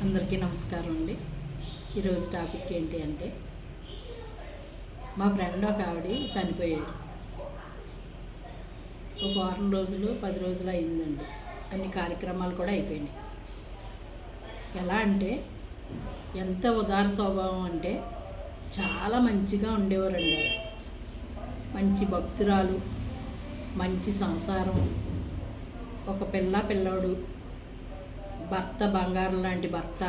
అందరికీ నమస్కారం అండి. ఈరోజు టాపిక్ ఏంటి అంటే, మా ఫ్రెండ్ ఒక ఆవిడ చనిపోయారు. ఒక వారం రోజులు 10 రోజులు అయిందండి. అన్ని కార్యక్రమాలు కూడా అయిపోయినాయి. ఎలా అంటే, ఎంత ఉదార స్వభావం అంటే చాలా మంచిగా ఉండేవారండి ఆవిడ. మంచి భక్తురాలు, మంచి సంసారం, ఒక పిల్లోడు, భర్త బంగారం లాంటి భర్త,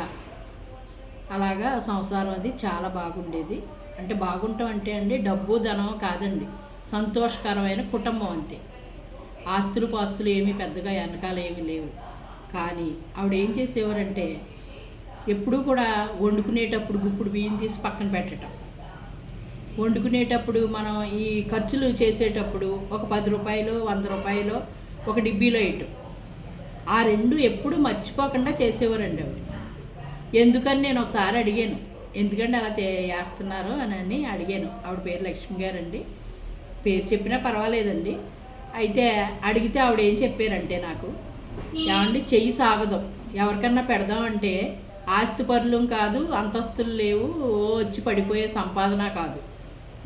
అలాగా సంసారం అది చాలా బాగుండేది. అంటే బాగుంటాం అంటే అండి, డబ్బు ధనం కాదండి, సంతోషకరమైన కుటుంబం అంతే. ఆస్తులు పాస్తులు ఏమీ పెద్దగా వెనకాల ఏమీ లేవు. కానీ ఆవిడ ఏం చేసేవారంటే, ఎప్పుడూ కూడా వండుకునేటప్పుడు గుప్పుడు బియ్యం తీసి పక్కన పెట్టడం, వండుకునేటప్పుడు మనం ఈ ఖర్చులు చేసేటప్పుడు ఒక 10 రూపాయలు 100 రూపాయలు ఒక డిబ్బీలో వేయటం, ఆ రెండు ఎప్పుడు మర్చిపోకుండా చేసేవారండి ఆవిడ. ఎందుకని నేను ఒకసారి అడిగాను, ఎందుకంటే అలా చేస్తున్నారు అని అడిగాను. ఆవిడ పేరు లక్ష్మి గారండి. పేరు చెప్పినా పర్వాలేదండి. అయితే అడిగితే ఆవిడ ఏం చెప్పారంటే, నాకు ఏమండి చెయ్యి సాగదు, ఎవరికన్నా పెడదామంటే ఆస్తి పరులు కాదు, అంతస్తులు లేవు, వచ్చి పడిపోయే సంపాదన కాదు,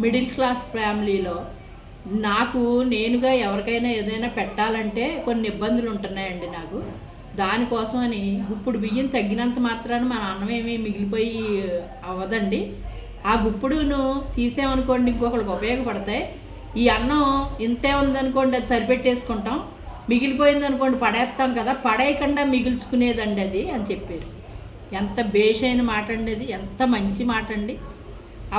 మిడిల్ క్లాస్ ఫ్యామిలీలో నాకు నేనుగా ఎవరికైనా ఏదైనా పెట్టాలంటే కొన్ని ఇబ్బందులు ఉంటున్నాయండి నాకు. దానికోసమని గుప్పుడు బియ్యం తగ్గినంత మాత్రాన మన అన్నం ఏమీ మిగిలిపోయి అవ్వదండి. ఆ గుప్పుడును తీసామనుకోండి ఇంకొకరికి ఉపయోగపడతాయి. ఈ అన్నం ఇంతే ఉందనుకోండి, అది సరిపెట్టేసుకుంటాం, మిగిలిపోయింది అనుకోండి పడేస్తాం కదా, పడేయకుండా మిగిల్చుకునేదండి అది అని చెప్పారు. ఎంత బేషైన మాట అండి అది, ఎంత మంచి మాట అండి.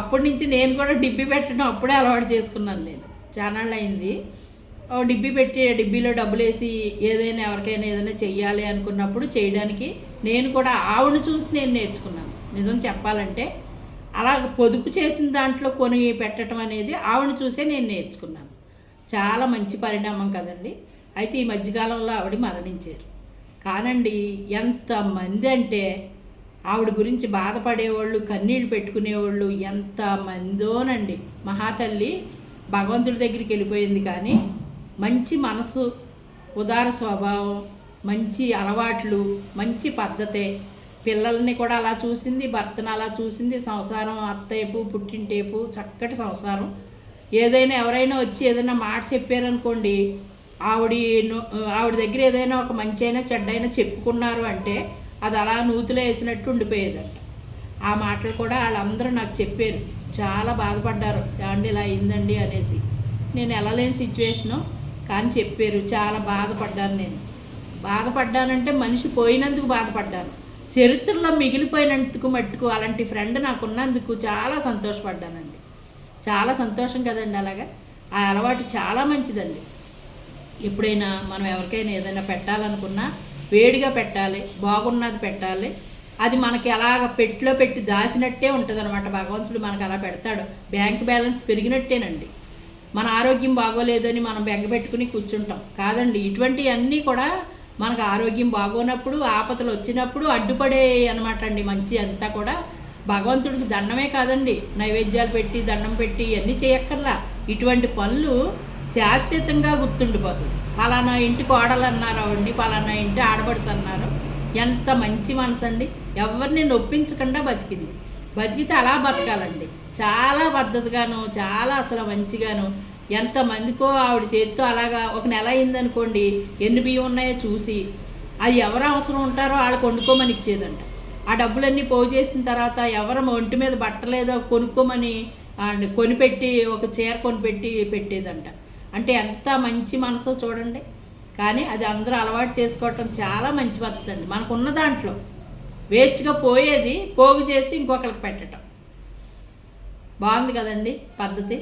అప్పటి నుంచి నేను కూడా డిబ్బీ పెట్టడం అప్పుడే అలవాటు చేసుకున్నాను. నేను చానాళ్ళు అయింది. డిబ్బీ పెట్టి డిబ్బీలో డబ్బులు వేసి ఏదైనా ఎవరికైనా ఏదైనా చెయ్యాలి అనుకున్నప్పుడు చేయడానికి నేను కూడా ఆవిడని చూసి నేను నేర్చుకున్నాను. నిజం చెప్పాలంటే అలా పొదుపు చేసిన దాంట్లో కొని పెట్టడం అనేది ఆవిడని చూసే నేను నేర్చుకున్నాను. చాలా మంచి పరిణామం కదండి. అయితే ఈ మధ్యకాలంలో ఆవిడ మరణించారు. కానండి ఎంతమంది అంటే ఆవిడ గురించి బాధపడేవాళ్ళు, కన్నీళ్ళు పెట్టుకునేవాళ్ళు ఎంతమందోనండి. మహాతల్లి భగవంతుడి దగ్గరికి వెళ్ళిపోయింది, కానీ మంచి మనసు, ఉదార స్వభావం, మంచి అలవాట్లు, మంచి పద్ధతే. పిల్లల్ని కూడా అలా చూసింది, భర్తను అలా చూసింది, సంసారం అత్తేపు పుట్టింటేపు చక్కటి సంసారం. ఏదైనా ఎవరైనా వచ్చి ఏదైనా మాట చెప్పారనుకోండి, ఆవిడ దగ్గర ఏదైనా ఒక మంచి అయినా చెడ్డైనా చెప్పుకున్నారు అంటే అది అలా నూతిలో వేసినట్టు ఉండిపోయేదట. ఆ మాటలు కూడా వాళ్ళందరూ నాకు చెప్పారు. చాలా బాధపడ్డారు, ఏమండి ఇలా అయిందండి అనేసి. నేను వెళ్ళలేని సిచ్యువేషను, కానీ చెప్పారు. చాలా బాధపడ్డాను. నేను బాధపడ్డానంటే మనిషి పోయినందుకు బాధపడ్డాను, చరిత్రలో మిగిలిపోయినందుకు మట్టుకు అలాంటి ఫ్రెండ్ నాకు ఉన్నందుకు చాలా సంతోషపడ్డానండి. చాలా సంతోషం కదండి. అలాగా ఆ అలవాటు చాలా మంచిదండి. ఎప్పుడైనా మనం ఎవరికైనా ఏదైనా పెట్టాలనుకున్నా వేడిగా పెట్టాలి, బాగున్నది పెట్టాలి. అది మనకి అలాగ పెట్టిలో పెట్టి దాచినట్టే ఉంటుంది అనమాట. భగవంతుడు మనకు అలా పెడతాడు. బ్యాంక్ బ్యాలెన్స్ పెరిగినట్టేనండి. మన ఆరోగ్యం బాగోలేదని మనం బెంగ పెట్టుకుని కూర్చుంటాం కాదండి. ఇటువంటివన్నీ కూడా మనకు ఆరోగ్యం బాగోనప్పుడు, ఆపదలు వచ్చినప్పుడు అడ్డుపడే అనమాట అండి. మంచి అంతా కూడా భగవంతుడికి దండమే కాదండి, నైవేద్యాలు పెట్టి దండం పెట్టి ఇవన్నీ చేయక్కర్లా. ఇటువంటి పనులు శాశ్వతంగా గుర్తుండిపోతుంది. పలానా ఇంటి కోడలు అన్నారు అవండి, పలానా ఇంటి ఆడపడుచు అన్నారు. ఎంత మంచి మనసు అండి. ఎవరిని నొప్పించకుండా బతికింది. బతికితే అలా బతకాలండి. చాలా పద్ధతిగాను, చాలా అసలు మంచిగాను. ఎంతమందికో ఆవిడ చేతితో అలాగా ఒక నెల అయిందనుకోండి, ఎన్ని బియ్యం ఉన్నాయో చూసి అది ఎవరు అవసరం ఉంటారో వాళ్ళకి వండుకోమని ఇచ్చేదంట. ఆ డబ్బులన్నీ పోగు చేసిన తర్వాత ఎవరు ఒంటి మీద బట్టలేదో కొనుక్కోమని కొనిపెట్టి ఒక చీర కొనిపెట్టి పెట్టేదంట. అంటే ఎంత మంచి మనసో చూడండి. కానీ అది అందరూ అలవాటు చేసుకోవటం చాలా మంచి పద్ధతి అండి. మనకున్న దాంట్లో వేస్ట్గా పోయేది పోగు చేసి ఇంకొకరికి పెట్టడం బాగుంది కదండి పద్ధతి.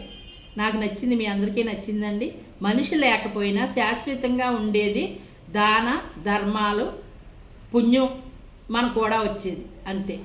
నాకు నచ్చింది, మీ అందరికీ నచ్చిందండి. మనిషి లేకపోయినా శాశ్వతంగా ఉండేది దాన ధర్మాలు, పుణ్యం మనకు కూడా వచ్చేది అంతే.